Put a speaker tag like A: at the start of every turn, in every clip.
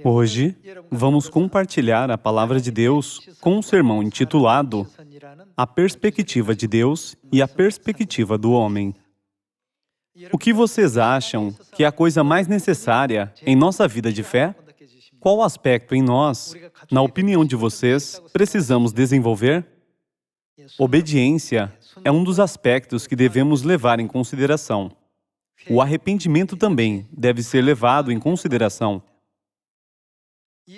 A: Hoje, vamos compartilhar a Palavra de Deus com um sermão intitulado A Perspectiva de Deus e a Perspectiva do Homem. O que vocês acham que é a coisa mais necessária em nossa vida de fé? Qual aspecto em nós, na opinião de vocês, precisamos desenvolver? Obediência é um dos aspectos que devemos levar em consideração. O arrependimento também deve ser levado em consideração.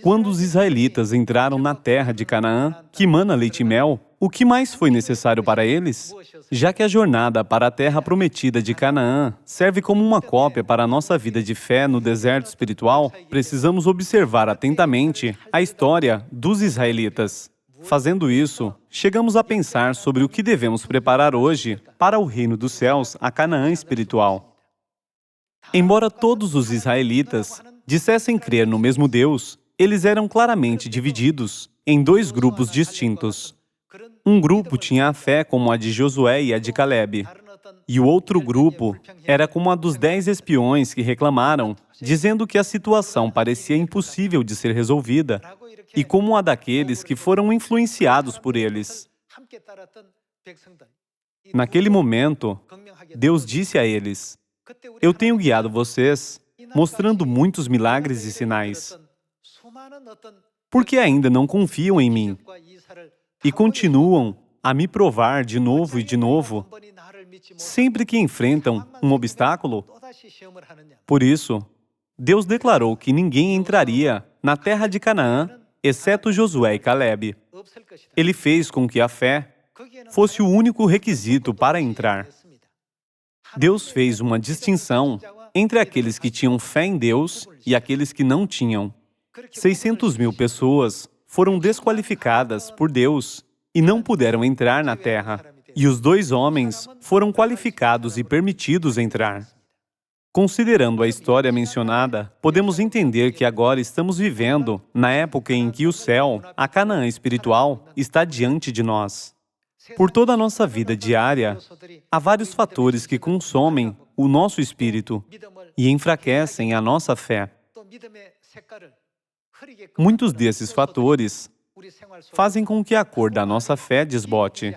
A: Quando os israelitas entraram na terra de Canaã, que mana leite e mel, o que mais foi necessário para eles? Já que a jornada para a terra prometida de Canaã serve como uma cópia para a nossa vida de fé no deserto espiritual, precisamos observar atentamente a história dos israelitas. Fazendo isso, chegamos a pensar sobre o que devemos preparar hoje para o reino dos céus, a Canaã espiritual. Embora todos os israelitas dissessem crer no mesmo Deus, eles eram claramente divididos em dois grupos distintos. Um grupo tinha a fé como a de Josué e a de Calebe, e o outro grupo era como a dos 10 espiões que reclamaram, dizendo que a situação parecia impossível de ser resolvida, e como a daqueles que foram influenciados por eles. Naquele momento, Deus disse a eles: "Eu tenho guiado vocês, mostrando muitos milagres e sinais. Por que ainda não confiam em mim? E continuam a me provar de novo e de novo, sempre que enfrentam um obstáculo?" Por isso, Deus declarou que ninguém entraria na terra de Canaã, exceto Josué e Calebe. Ele fez com que a fé fosse o único requisito para entrar. Deus fez uma distinção entre aqueles que tinham fé em Deus e aqueles que não tinham. 600.000 pessoas foram desqualificadas por Deus e não puderam entrar na terra. E os 2 homens foram qualificados e permitidos entrar. Considerando a história mencionada, podemos entender que agora estamos vivendo na época em que o céu, a Canaã espiritual, está diante de nós. Por toda a nossa vida diária, há vários fatores que consomem o nosso espírito e enfraquecem a nossa fé. Muitos desses fatores fazem com que a cor da nossa fé desbote.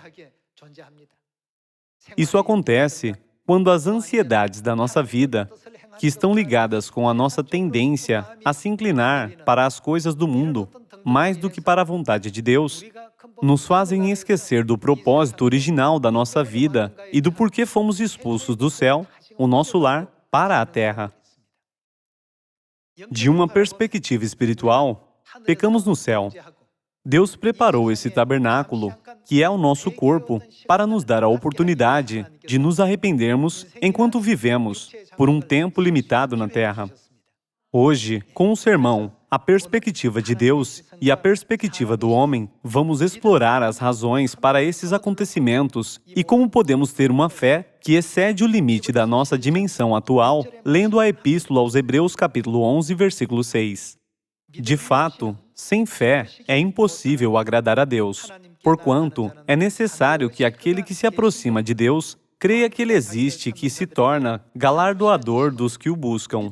A: Isso acontece quando as ansiedades da nossa vida, que estão ligadas com a nossa tendência a se inclinar para as coisas do mundo, mais do que para a vontade de Deus, nos fazem esquecer do propósito original da nossa vida e do porquê fomos expulsos do céu, o nosso lar, para a terra. De uma perspectiva espiritual, pecamos no céu. Deus preparou esse tabernáculo, que é o nosso corpo, para nos dar a oportunidade de nos arrependermos enquanto vivemos, por um tempo limitado na terra. Hoje, com o sermão A Perspectiva de Deus e a Perspectiva do Homem, vamos explorar as razões para esses acontecimentos e como podemos ter uma fé que excede o limite da nossa dimensão atual, lendo a Epístola aos Hebreus capítulo 11, versículo 6. De fato, sem fé é impossível agradar a Deus, porquanto é necessário que aquele que se aproxima de Deus creia que Ele existe e que se torna galardoador dos que o buscam.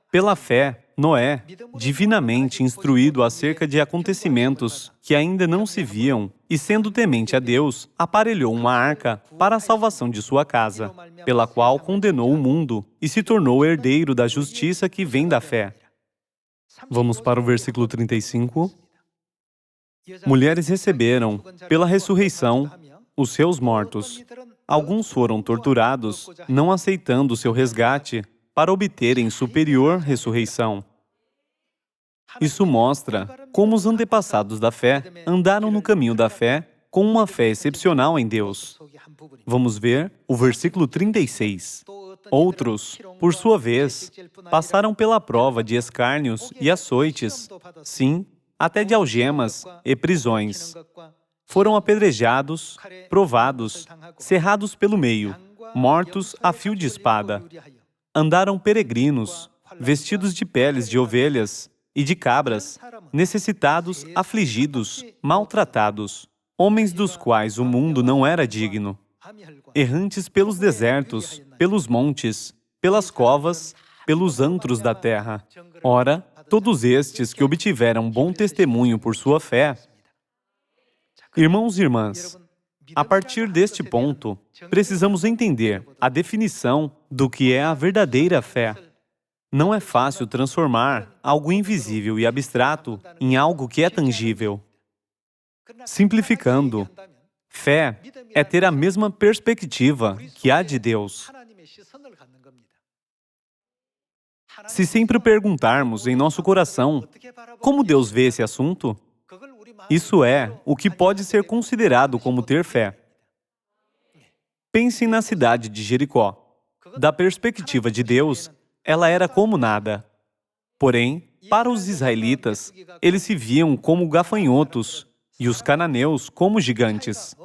A: Pela fé, Noé, divinamente instruído acerca de acontecimentos que ainda não se viam, e sendo temente a Deus, aparelhou uma arca para a salvação de sua casa, pela qual condenou o mundo e se tornou herdeiro da justiça que vem da fé. Vamos para o versículo 35. Mulheres receberam, pela ressurreição, os seus mortos. Alguns foram torturados, não aceitando o seu resgate, para obterem superior ressurreição. Isso mostra como os antepassados da fé andaram no caminho da fé com uma fé excepcional em Deus. Vamos ver o versículo 36. Outros, por sua vez, passaram pela prova de escárnios e açoites, sim, até de algemas e prisões. Foram apedrejados, provados, cerrados pelo meio, mortos a fio de espada. Andaram peregrinos, vestidos de peles de ovelhas e de cabras, necessitados, afligidos, maltratados, homens dos quais o mundo não era digno, errantes pelos desertos, pelos montes, pelas covas, pelos antros da terra. Ora, Todos estes que obtiveram bom testemunho por sua fé. Irmãos e irmãs, a partir deste ponto, precisamos entender a definição do que é a verdadeira fé. Não é fácil transformar algo invisível e abstrato em algo que é tangível. Simplificando, fé é ter a mesma perspectiva que a de Deus. Se sempre perguntarmos em nosso coração como Deus vê esse assunto, isso é o que pode ser considerado como ter fé. Pensem na cidade de Jericó. Da perspectiva de Deus, ela era como nada. Porém, para os israelitas, eles se viam como gafanhotos e os cananeus como gigantes.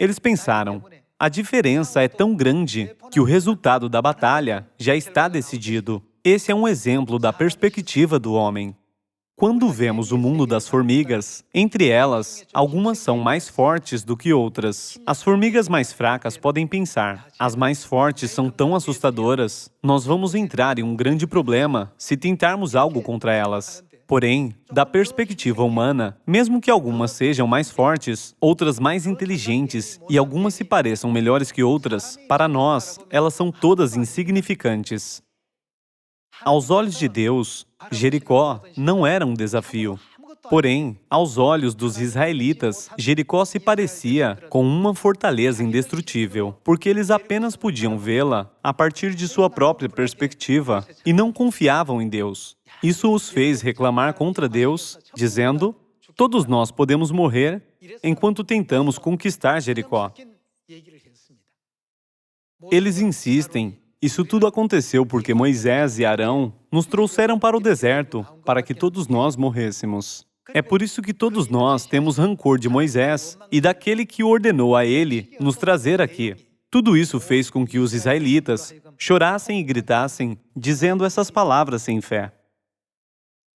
A: Eles pensaram, a diferença é tão grande que o resultado da batalha já está decidido. Esse é um exemplo da perspectiva do homem. Quando vemos o mundo das formigas, entre elas, algumas são mais fortes do que outras. As formigas mais fracas podem pensar, as mais fortes são tão assustadoras, nós vamos entrar em um grande problema se tentarmos algo contra elas. Porém, da perspectiva humana, mesmo que algumas sejam mais fortes, outras mais inteligentes e algumas se pareçam melhores que outras, para nós, elas são todas insignificantes. Aos olhos de Deus, Jericó não era um desafio. Porém, aos olhos dos israelitas, Jericó se parecia com uma fortaleza indestrutível, porque eles apenas podiam vê-la a partir de sua própria perspectiva e não confiavam em Deus. Isso os fez reclamar contra Deus, dizendo, todos nós podemos morrer enquanto tentamos conquistar Jericó. Eles insistem, isso tudo aconteceu porque Moisés e Arão nos trouxeram para o deserto para que todos nós morrêssemos. É por isso que todos nós temos rancor de Moisés e daquele que ordenou a ele nos trazer aqui. Tudo isso fez com que os israelitas chorassem e gritassem, dizendo essas palavras sem fé.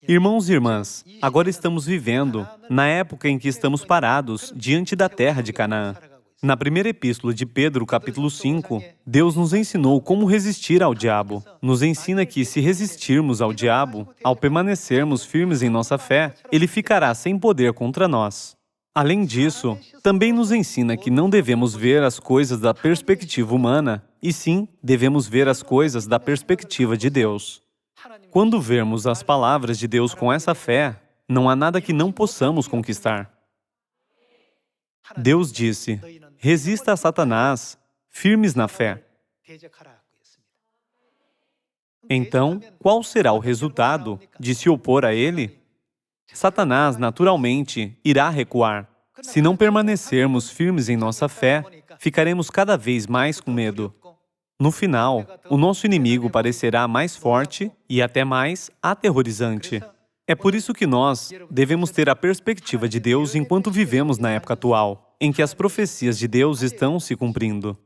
A: Irmãos e irmãs, agora estamos vivendo na época em que estamos parados diante da terra de Canaã. Na primeira epístola de Pedro, capítulo 5, Deus nos ensinou como resistir ao diabo. Nos ensina que, se resistirmos ao diabo, ao permanecermos firmes em nossa fé, ele ficará sem poder contra nós. Além disso, também nos ensina que não devemos ver as coisas da perspectiva humana, e sim, devemos ver as coisas da perspectiva de Deus. Quando vermos as palavras de Deus com essa fé, não há nada que não possamos conquistar. Deus disse, resista a Satanás, firmes na fé. Então, qual será o resultado de se opor a ele? Satanás, naturalmente, irá recuar. Se não permanecermos firmes em nossa fé, ficaremos cada vez mais com medo. No final, o nosso inimigo parecerá mais forte e até mais aterrorizante. É por isso que nós devemos ter a perspectiva de Deus enquanto vivemos na época atual, em que as profecias de Deus estão se cumprindo.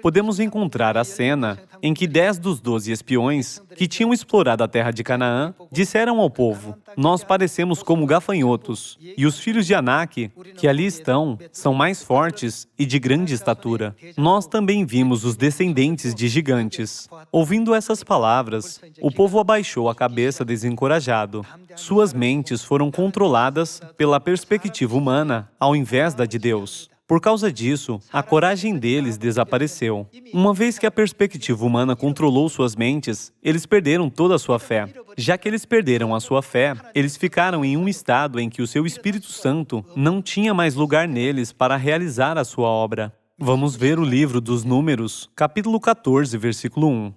A: Podemos encontrar a cena em que 10 dos 12 espiões que tinham explorado a terra de Canaã disseram ao povo, nós parecemos como gafanhotos, e os filhos de Anak, que ali estão, são mais fortes e de grande estatura. Nós também vimos os descendentes de gigantes. Ouvindo essas palavras, o povo abaixou a cabeça desencorajado. Suas mentes foram controladas pela perspectiva humana, ao invés da de Deus. Por causa disso, a coragem deles desapareceu. Uma vez que a perspectiva humana controlou suas mentes, eles perderam toda a sua fé. Já que eles perderam a sua fé, eles ficaram em um estado em que o seu Espírito Santo não tinha mais lugar neles para realizar a sua obra. Vamos ver o livro dos Números, capítulo 14, versículo 1.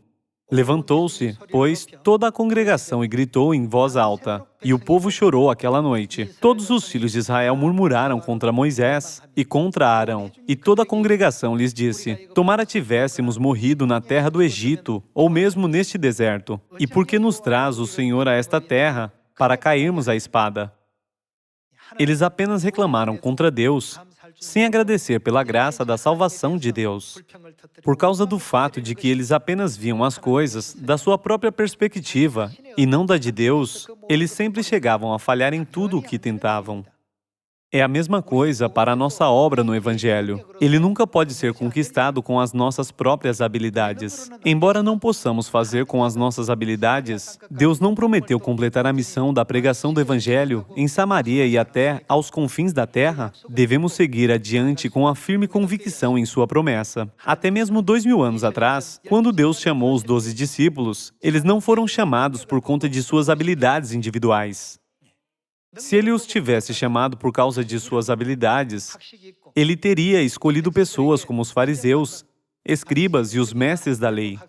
A: Levantou-se, pois, toda a congregação e gritou em voz alta, e o povo chorou aquela noite. Todos os filhos de Israel murmuraram contra Moisés e contra Arão, e toda a congregação lhes disse, tomara tivéssemos morrido na terra do Egito, ou mesmo neste deserto, e por que nos traz o Senhor a esta terra, para cairmos à espada? Eles apenas reclamaram contra Deus, sem agradecer pela graça da salvação de Deus. Por causa do fato de que eles apenas viam as coisas da sua própria perspectiva e não da de Deus, eles sempre chegavam a falhar em tudo o que tentavam. É a mesma coisa para a nossa obra no Evangelho. Ele nunca pode ser conquistado com as nossas próprias habilidades. Embora não possamos fazer com as nossas habilidades, Deus não prometeu completar a missão da pregação do Evangelho em Samaria e até aos confins da terra. Devemos seguir adiante com a firme convicção em sua promessa. Até mesmo 2000 anos atrás, quando Deus chamou os 12 discípulos, eles não foram chamados por conta de suas habilidades individuais. Se ele os tivesse chamado por causa de suas habilidades, ele teria escolhido pessoas como os fariseus, escribas e os mestres da lei,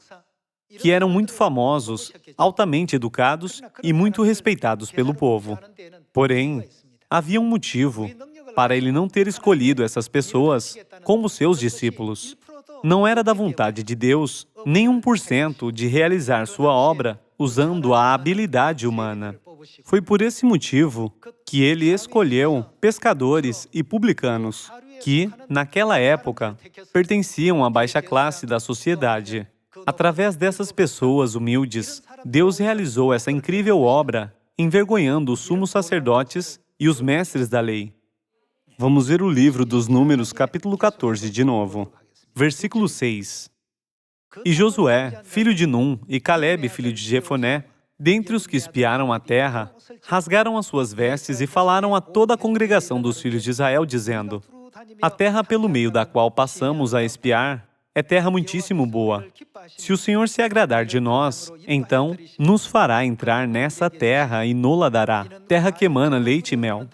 A: que eram muito famosos, altamente educados e muito respeitados pelo povo. Porém, havia um motivo para ele não ter escolhido essas pessoas como seus discípulos. Não era da vontade de Deus nem 1% de realizar sua obra usando a habilidade humana. Foi por esse motivo que ele escolheu pescadores e publicanos, que, naquela época, pertenciam à baixa classe da sociedade. Através dessas pessoas humildes, Deus realizou essa incrível obra, envergonhando os sumos sacerdotes e os mestres da lei. Vamos ver o livro dos Números, capítulo 14, de novo. Versículo 6. E Josué, filho de Num, e Calebe, filho de Jefoné, dentre os que espiaram a terra, rasgaram as suas vestes e falaram a toda a congregação dos filhos de Israel, dizendo: a terra pelo meio da qual passamos a espiar é terra muitíssimo boa. Se o Senhor se agradar de nós, então nos fará entrar nessa terra e nos-la dará, terra que emana leite e mel.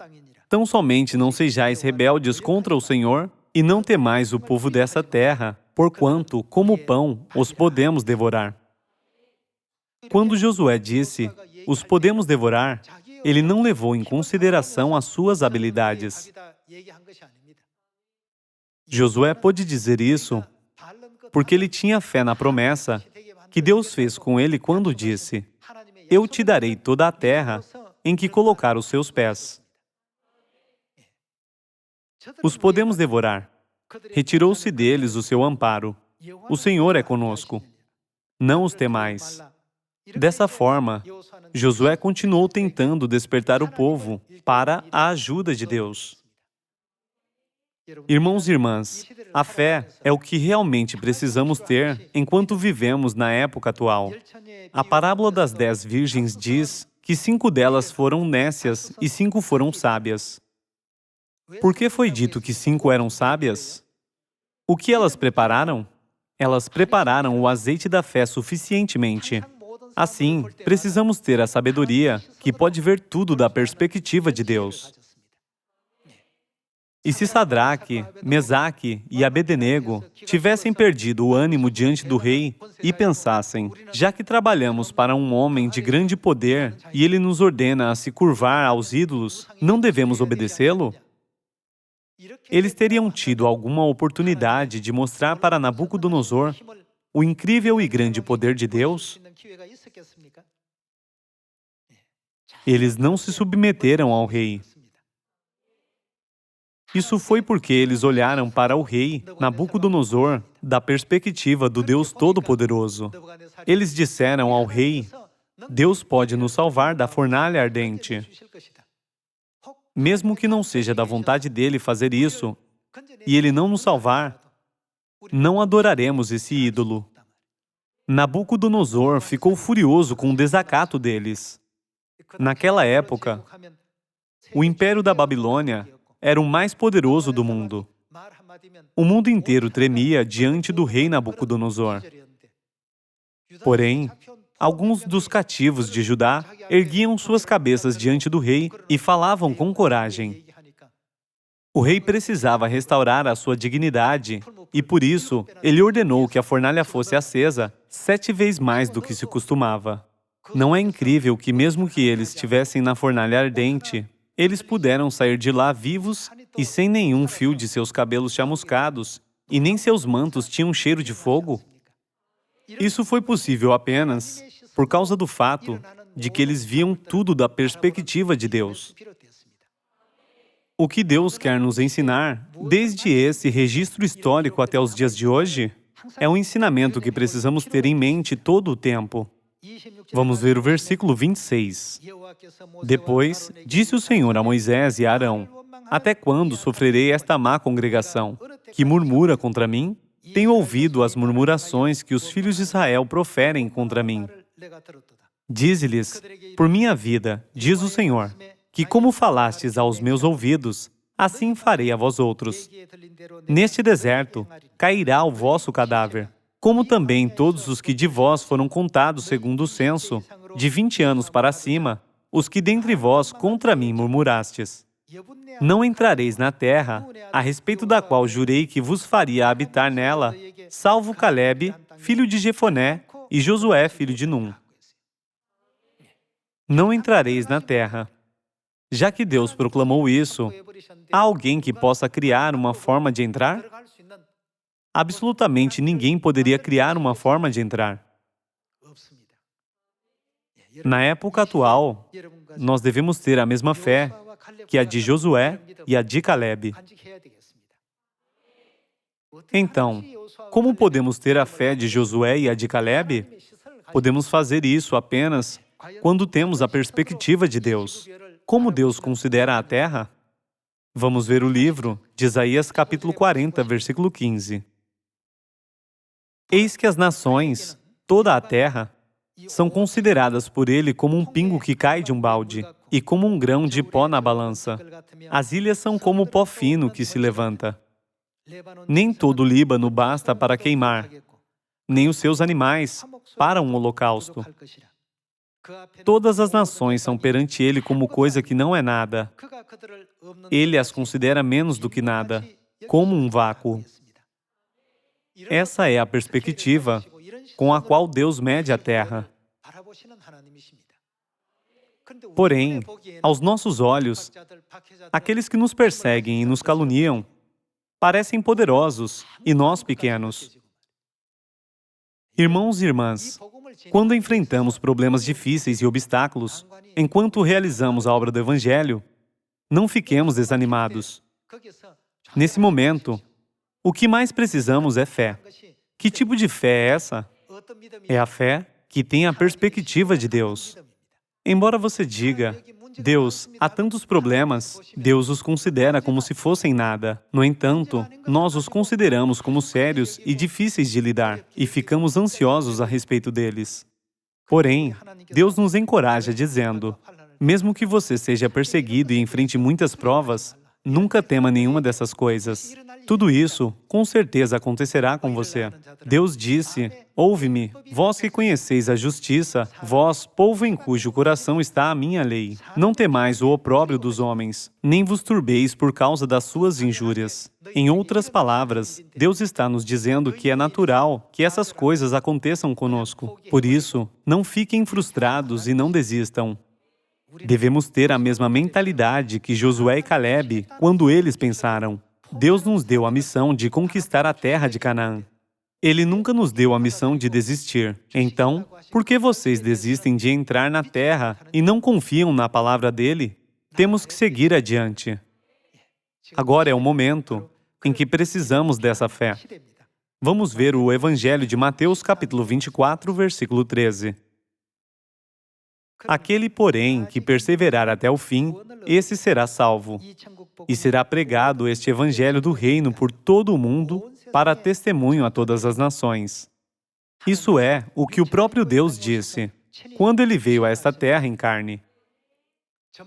A: Tão somente não sejais rebeldes contra o Senhor, e não temais o povo dessa terra, porquanto, como pão, os podemos devorar. Quando Josué disse, os podemos devorar, ele não levou em consideração as suas habilidades. Josué pôde dizer isso porque ele tinha fé na promessa que Deus fez com ele quando disse: eu te darei toda a terra em que colocar os seus pés. Os podemos devorar. Retirou-se deles o seu amparo. O Senhor é conosco. Não os temais. Dessa forma, Josué continuou tentando despertar o povo para a ajuda de Deus. Irmãos e irmãs, a fé é o que realmente precisamos ter enquanto vivemos na época atual. A parábola das 10 virgens diz que 5 delas foram nécias e 5 foram sábias. Por que foi dito que 5 eram sábias? O que elas prepararam? Elas prepararam o azeite da fé suficientemente. Assim, precisamos ter a sabedoria que pode ver tudo da perspectiva de Deus. E se Sadraque, Mesaque e Abednego tivessem perdido o ânimo diante do rei e pensassem, já que trabalhamos para um homem de grande poder e ele nos ordena a se curvar aos ídolos, não devemos obedecê-lo? Eles teriam tido alguma oportunidade de mostrar para Nabucodonosor o incrível e grande poder de Deus? Eles não se submeteram ao rei. Isso foi porque eles olharam para o rei Nabucodonosor da perspectiva do Deus Todo-Poderoso. Eles disseram ao rei: Deus pode nos salvar da fornalha ardente. Mesmo que não seja da vontade dele fazer isso, e ele não nos salvar, não adoraremos esse ídolo. Nabucodonosor ficou furioso com o desacato deles. Naquela época, o Império da Babilônia era o mais poderoso do mundo. O mundo inteiro tremia diante do rei Nabucodonosor. Porém, alguns dos cativos de Judá erguiam suas cabeças diante do rei e falavam com coragem. O rei precisava restaurar a sua dignidade e, por isso, ele ordenou que a fornalha fosse acesa 7 vezes mais do que se costumava. Não é incrível que, mesmo que eles estivessem na fornalha ardente, eles puderam sair de lá vivos e sem nenhum fio de seus cabelos chamuscados, e nem seus mantos tinham cheiro de fogo? Isso foi possível apenas por causa do fato de que eles viam tudo da perspectiva de Deus. O que Deus quer nos ensinar, desde esse registro histórico até os dias de hoje, é um ensinamento que precisamos ter em mente todo o tempo. Vamos ver o versículo 26. Depois, disse o Senhor a Moisés e a Arão: Até quando sofrerei esta má congregação, que murmura contra mim? Tenho ouvido as murmurações que os filhos de Israel proferem contra mim. Dize-lhes, por minha vida, diz o Senhor, que como falastes aos meus ouvidos, assim farei a vós outros. Neste deserto cairá o vosso cadáver, como também todos os que de vós foram contados segundo o censo, de 20 anos para cima, os que dentre vós contra mim murmurastes. Não entrareis na terra, a respeito da qual jurei que vos faria habitar nela, salvo Calebe, filho de Jefoné, e Josué, filho de Num. Não entrareis na terra. Já que Deus proclamou isso, há alguém que possa criar uma forma de entrar? Absolutamente ninguém poderia criar uma forma de entrar. Na época atual, nós devemos ter a mesma fé que a de Josué e a de Calebe. Então, como podemos ter a fé de Josué e a de Calebe? Podemos fazer isso apenas quando temos a perspectiva de Deus. Como Deus considera a terra? Vamos ver o livro de Isaías capítulo 40, versículo 15. Eis que as nações, toda a terra, são consideradas por ele como um pingo que cai de um balde e como um grão de pó na balança. As ilhas são como o pó fino que se levanta. Nem todo o Líbano basta para queimar, nem os seus animais para um holocausto. Todas as nações são perante ele como coisa que não é nada. Ele as considera menos do que nada, como um vácuo. Essa é a perspectiva com a qual Deus mede a terra. Porém, aos nossos olhos, aqueles que nos perseguem e nos caluniam parecem poderosos e nós pequenos. Irmãos e irmãs, quando enfrentamos problemas difíceis e obstáculos, enquanto realizamos a obra do Evangelho, não fiquemos desanimados. Nesse momento, o que mais precisamos é fé. Que tipo de fé é essa? É a fé que tem a perspectiva de Deus. Embora você diga, Deus, há tantos problemas, Deus os considera como se fossem nada. No entanto, nós os consideramos como sérios e difíceis de lidar, e ficamos ansiosos a respeito deles. Porém, Deus nos encoraja dizendo, mesmo que você seja perseguido e enfrente muitas provas, nunca tema nenhuma dessas coisas. Tudo isso, com certeza, acontecerá com você. Deus disse, ouve-me, vós que conheceis a justiça, vós, povo em cujo coração está a minha lei. Não temais o opróbrio dos homens, nem vos turbeis por causa das suas injúrias. Em outras palavras, Deus está nos dizendo que é natural que essas coisas aconteçam conosco. Por isso, não fiquem frustrados e não desistam. Devemos ter a mesma mentalidade que Josué e Calebe quando eles pensaram. Deus nos deu a missão de conquistar a terra de Canaã. Ele nunca nos deu a missão de desistir. Então, por que vocês desistem de entrar na terra e não confiam na palavra dele? Temos que seguir adiante. Agora é o momento em que precisamos dessa fé. Vamos ver o Evangelho de Mateus, capítulo 24, versículo 13. Aquele, porém, que perseverar até o fim, esse será salvo. E será pregado este Evangelho do Reino por todo o mundo, para testemunho a todas as nações. Isso é o que o próprio Deus disse, quando Ele veio a esta terra em carne.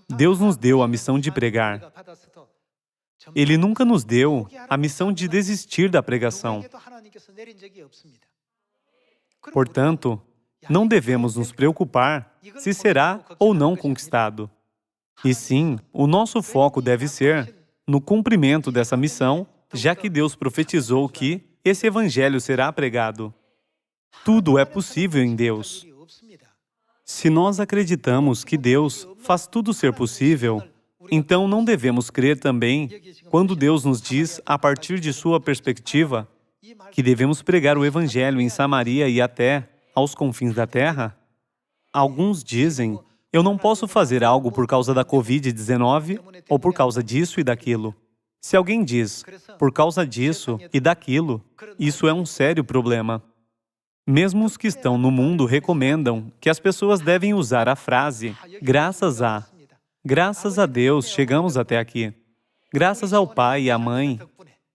A: Deus nos deu a missão de pregar. Ele nunca nos deu a missão de desistir da pregação. Portanto, não devemos nos preocupar se será ou não conquistado. E sim, o nosso foco deve ser no cumprimento dessa missão, já que Deus profetizou que esse Evangelho será pregado. Tudo é possível em Deus. Se nós acreditamos que Deus faz tudo ser possível, então não devemos crer também quando Deus nos diz, a partir de sua perspectiva, que devemos pregar o Evangelho em Samaria e até aos confins da terra? Alguns dizem, eu não posso fazer algo por causa da Covid-19 ou por causa disso e daquilo. Se alguém diz, por causa disso e daquilo, isso é um sério problema. Mesmo os que estão no mundo recomendam que as pessoas devem usar a frase, graças a Deus chegamos até aqui. Graças ao pai e à mãe,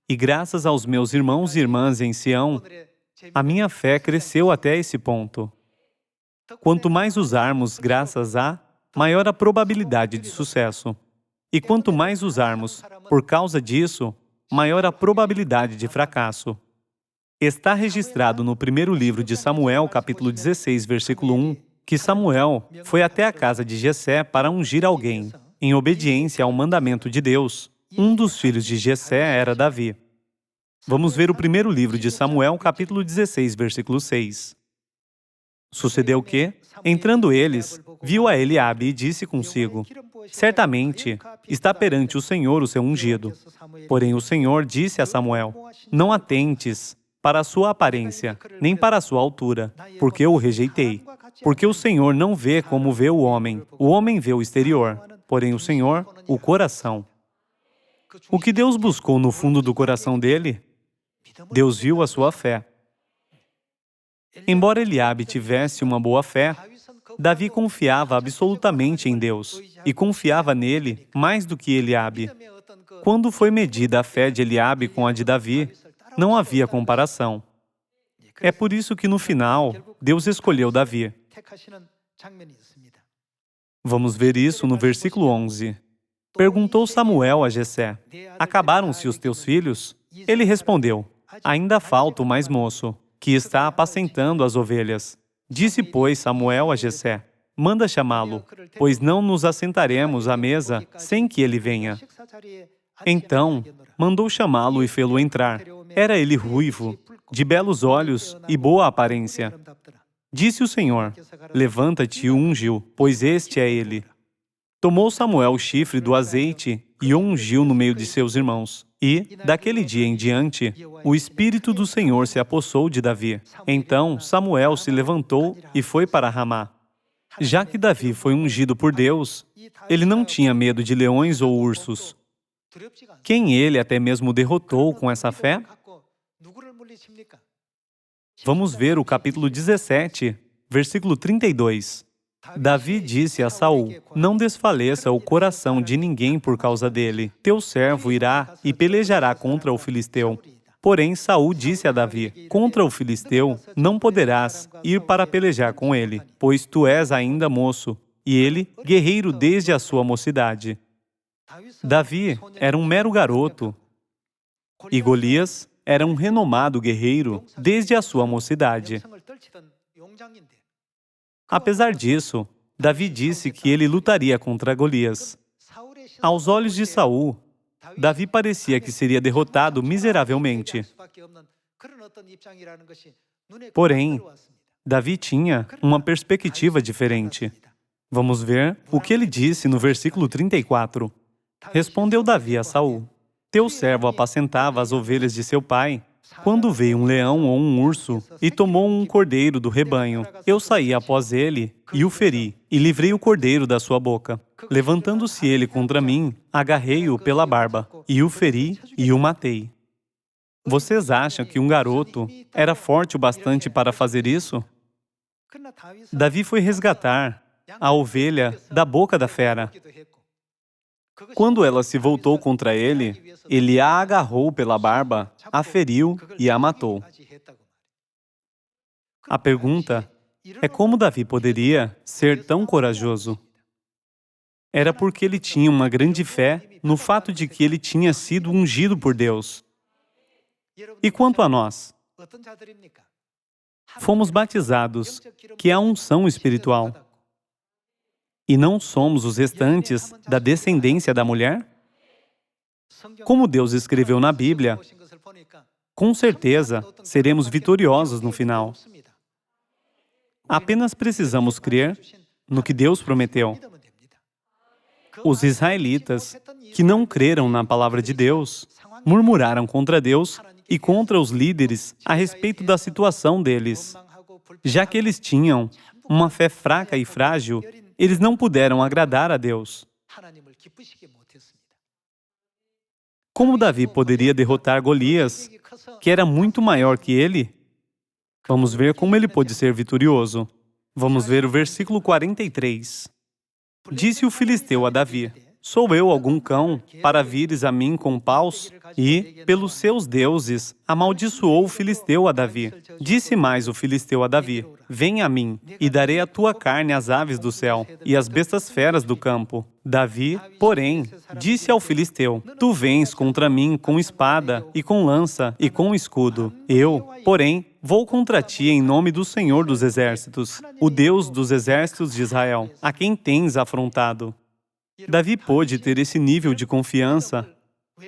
A: e graças aos meus irmãos e irmãs em Sião, a minha fé cresceu até esse ponto. Quanto mais usarmos graças a, maior a probabilidade de sucesso. E quanto mais usarmos por causa disso, maior a probabilidade de fracasso. Está registrado no primeiro livro de Samuel, capítulo 16, versículo 1, que Samuel foi até a casa de Jessé para ungir alguém, em obediência ao mandamento de Deus. Um dos filhos de Jessé era Davi. Vamos ver o primeiro livro de Samuel, capítulo 16, versículo 6. Sucedeu que, entrando eles, viu a Eliabe e disse consigo: certamente está perante o Senhor o seu ungido. Porém o Senhor disse a Samuel: não atentes para a sua aparência, nem para a sua altura, porque eu o rejeitei. Porque o Senhor não vê como vê o homem vê o exterior, porém o Senhor, o coração. O que Deus buscou no fundo do coração dele? Deus viu a sua fé. Embora Eliabe tivesse uma boa fé, Davi confiava absolutamente em Deus e confiava nele mais do que Eliabe. Quando foi medida a fé de Eliabe com a de Davi, não havia comparação. É por isso que no final, Deus escolheu Davi. Vamos ver isso no versículo 11. Perguntou Samuel a Jessé: acabaram-se os teus filhos? Ele respondeu: ainda falta o mais moço, que está apacentando as ovelhas. Disse, pois, Samuel a Jessé: manda chamá-lo, pois não nos assentaremos à mesa sem que ele venha. Então, mandou chamá-lo e fê-lo entrar. Era ele ruivo, de belos olhos e boa aparência. Disse o Senhor: levanta-te e unge-o, pois este é ele. Tomou Samuel o chifre do azeite e o ungiu no meio de seus irmãos. E, daquele dia em diante, o Espírito do Senhor se apossou de Davi. Então Samuel se levantou e foi para Ramá. Já que Davi foi ungido por Deus, ele não tinha medo de leões ou ursos. Quem ele até mesmo derrotou com essa fé? Vamos ver o capítulo 17, versículo 32. Davi disse a Saul: não desfaleça o coração de ninguém por causa dele. Teu servo irá e pelejará contra o filisteu. Porém Saul disse a Davi: contra o filisteu não poderás ir para pelejar com ele, pois tu és ainda moço, e ele guerreiro desde a sua mocidade. Davi era um mero garoto, e Golias era um renomado guerreiro desde a sua mocidade. Apesar disso, Davi disse que ele lutaria contra Golias. Aos olhos de Saul, Davi parecia que seria derrotado miseravelmente. Porém, Davi tinha uma perspectiva diferente. Vamos ver o que ele disse no versículo 34. Respondeu Davi a Saul: teu servo apacentava as ovelhas de seu pai, quando veio um leão ou um urso e tomou um cordeiro do rebanho. Eu saí após ele e o feri, e livrei o cordeiro da sua boca. Levantando-se ele contra mim, agarrei-o pela barba, e o feri e o matei. Vocês acham que um garoto era forte o bastante para fazer isso? Davi foi resgatar a ovelha da boca da fera. Quando ela se voltou contra ele, ele a agarrou pela barba, a feriu e a matou. A pergunta é como Davi poderia ser tão corajoso? Era porque ele tinha uma grande fé no fato de que ele tinha sido ungido por Deus. E quanto a nós? Fomos batizados, que é a unção espiritual. E não somos os restantes da descendência da mulher? Como Deus escreveu na Bíblia, com certeza seremos vitoriosos no final. Apenas precisamos crer no que Deus prometeu. Os israelitas, que não creram na palavra de Deus, murmuraram contra Deus e contra os líderes a respeito da situação deles. Já que eles tinham uma fé fraca e frágil, eles não puderam agradar a Deus. Como Davi poderia derrotar Golias, que era muito maior que ele? Vamos ver como ele pôde ser vitorioso. Vamos ver o versículo 43. Disse o filisteu a Davi: Sou eu algum cão, para vires a mim com paus? E, pelos seus deuses, amaldiçoou o filisteu a Davi. Disse mais o filisteu a Davi: Vem a mim, e darei a tua carne às aves do céu, e às bestas feras do campo. Davi, porém, disse ao filisteu: Tu vens contra mim com espada, e com lança, e com escudo. Eu, porém, vou contra ti em nome do Senhor dos Exércitos, o Deus dos exércitos de Israel, a quem tens afrontado. Davi pôde ter esse nível de confiança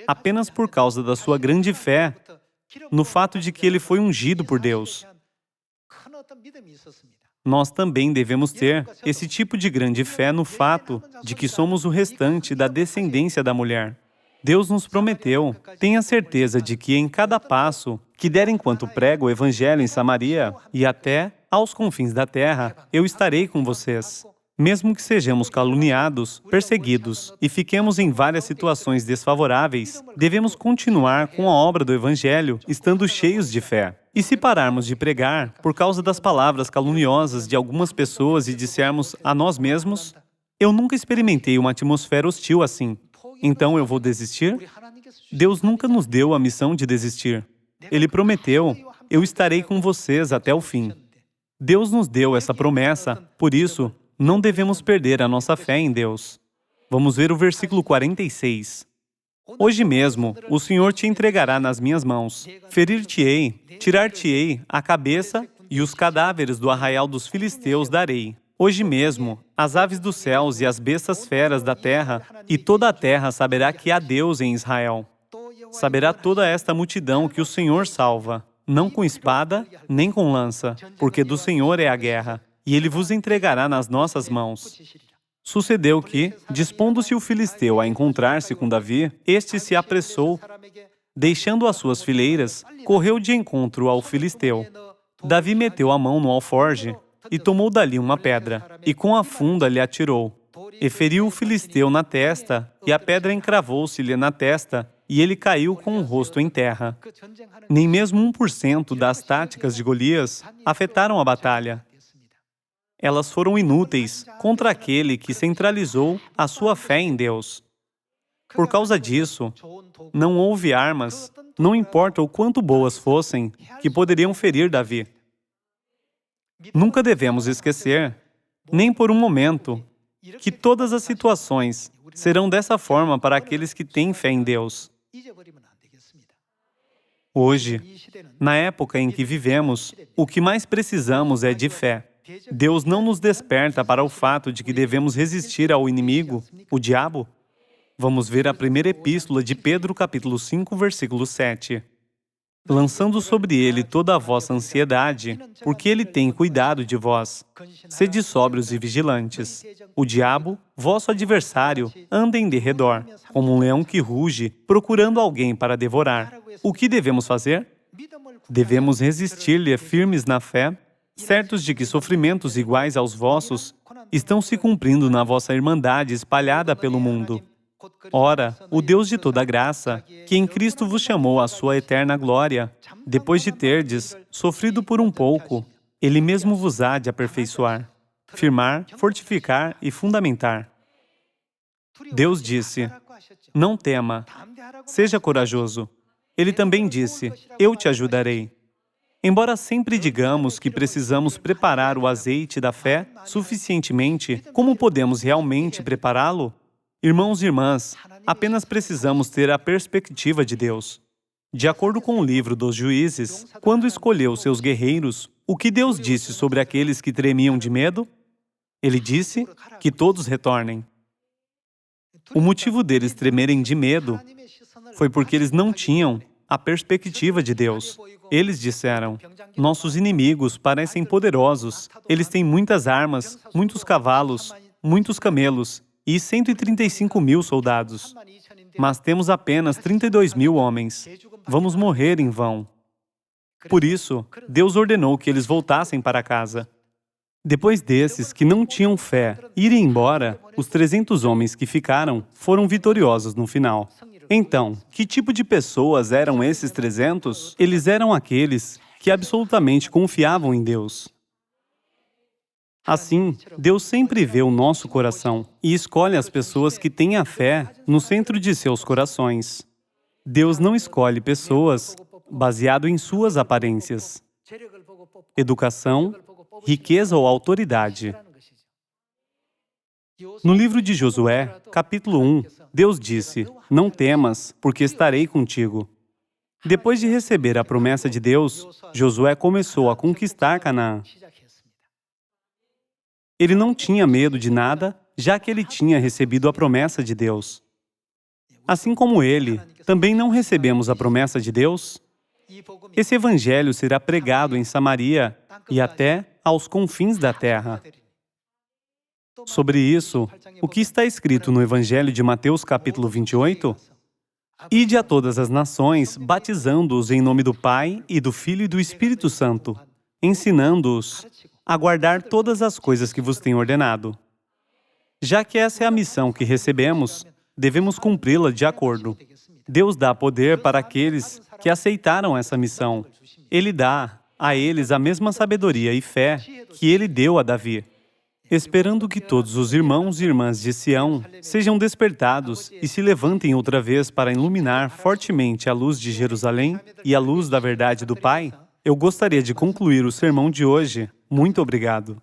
A: apenas por causa da sua grande fé no fato de que ele foi ungido por Deus. Nós também devemos ter esse tipo de grande fé no fato de que somos o restante da descendência da mulher. Deus nos prometeu, tenha certeza de que em cada passo que der enquanto prego o Evangelho em Samaria e até aos confins da terra, eu estarei com vocês. Mesmo que sejamos caluniados, perseguidos e fiquemos em várias situações desfavoráveis, devemos continuar com a obra do Evangelho, estando cheios de fé. E se pararmos de pregar por causa das palavras caluniosas de algumas pessoas e dissermos a nós mesmos: eu nunca experimentei uma atmosfera hostil assim, então eu vou desistir? Deus nunca nos deu a missão de desistir. Ele prometeu: eu estarei com vocês até o fim. Deus nos deu essa promessa, por isso, não devemos perder a nossa fé em Deus. Vamos ver o versículo 46. Hoje mesmo, o Senhor te entregará nas minhas mãos. Ferir-te-ei, tirar-te-ei a cabeça e os cadáveres do arraial dos filisteus darei. Hoje mesmo, as aves dos céus e as bestas feras da terra, e toda a terra saberá que há Deus em Israel. Saberá toda esta multidão que o Senhor salva, não com espada, nem com lança, porque do Senhor é a guerra, e Ele vos entregará nas nossas mãos. Sucedeu que, dispondo-se o filisteu a encontrar-se com Davi, este se apressou, deixando as suas fileiras, correu de encontro ao filisteu. Davi meteu a mão no alforge e tomou dali uma pedra, e com a funda lhe atirou. E feriu o filisteu na testa, e a pedra encravou-se-lhe na testa, e ele caiu com o rosto em terra. Nem mesmo 1% das táticas de Golias afetaram a batalha. Elas foram inúteis contra aquele que centralizou a sua fé em Deus. Por causa disso, não houve armas, não importa o quanto boas fossem, que poderiam ferir Davi. Nunca devemos esquecer, nem por um momento, que todas as situações serão dessa forma para aqueles que têm fé em Deus. Hoje, na época em que vivemos, o que mais precisamos é de fé. Deus não nos desperta para o fato de que devemos resistir ao inimigo, o diabo. Vamos ver a primeira epístola de Pedro, capítulo 5, versículo 7. Lançando sobre ele toda a vossa ansiedade, porque ele tem cuidado de vós. Sede sóbrios e vigilantes. O diabo, vosso adversário, anda em derredor, como um leão que ruge, procurando alguém para devorar. O que devemos fazer? Devemos resistir-lhe firmes na fé, certos de que sofrimentos iguais aos vossos estão se cumprindo na vossa irmandade espalhada pelo mundo. Ora, o Deus de toda graça, que em Cristo vos chamou à sua eterna glória, depois de terdes sofrido por um pouco, Ele mesmo vos há de aperfeiçoar, firmar, fortificar e fundamentar. Deus disse: não tema, seja corajoso. Ele também disse: eu te ajudarei. Embora sempre digamos que precisamos preparar o azeite da fé suficientemente, como podemos realmente prepará-lo? Irmãos e irmãs, apenas precisamos ter a perspectiva de Deus. De acordo com o livro dos Juízes, quando escolheu seus guerreiros, o que Deus disse sobre aqueles que tremiam de medo? Ele disse que todos retornem. O motivo deles tremerem de medo foi porque eles não tinham a perspectiva de Deus. Eles disseram: nossos inimigos parecem poderosos, eles têm muitas armas, muitos cavalos, muitos camelos e 135.000 soldados. Mas temos apenas 32.000 homens. Vamos morrer em vão. Por isso, Deus ordenou que eles voltassem para casa. Depois desses que não tinham fé irem embora, os 300 homens que ficaram foram vitoriosos no final. Então, que tipo de pessoas eram esses 300? Eles eram aqueles que absolutamente confiavam em Deus. Assim, Deus sempre vê o nosso coração e escolhe as pessoas que têm a fé no centro de seus corações. Deus não escolhe pessoas baseado em suas aparências, educação, riqueza ou autoridade. No livro de Josué, capítulo 1, Deus disse: "Não temas, porque estarei contigo." Depois de receber a promessa de Deus, Josué começou a conquistar Canaã. Ele não tinha medo de nada, já que ele tinha recebido a promessa de Deus. Assim como ele, também não recebemos a promessa de Deus? Esse evangelho será pregado em Samaria e até aos confins da terra. Sobre isso, o que está escrito no Evangelho de Mateus capítulo 28? Ide a todas as nações, batizando-os em nome do Pai, e do Filho e do Espírito Santo, ensinando-os a guardar todas as coisas que vos tenho ordenado. Já que essa é a missão que recebemos, devemos cumpri-la de acordo. Deus dá poder para aqueles que aceitaram essa missão. Ele dá a eles a mesma sabedoria e fé que Ele deu a Davi, esperando que todos os irmãos e irmãs de Sião sejam despertados e se levantem outra vez para iluminar fortemente a luz de Jerusalém e a luz da verdade do Pai. Eu gostaria de concluir o sermão de hoje. Muito obrigado.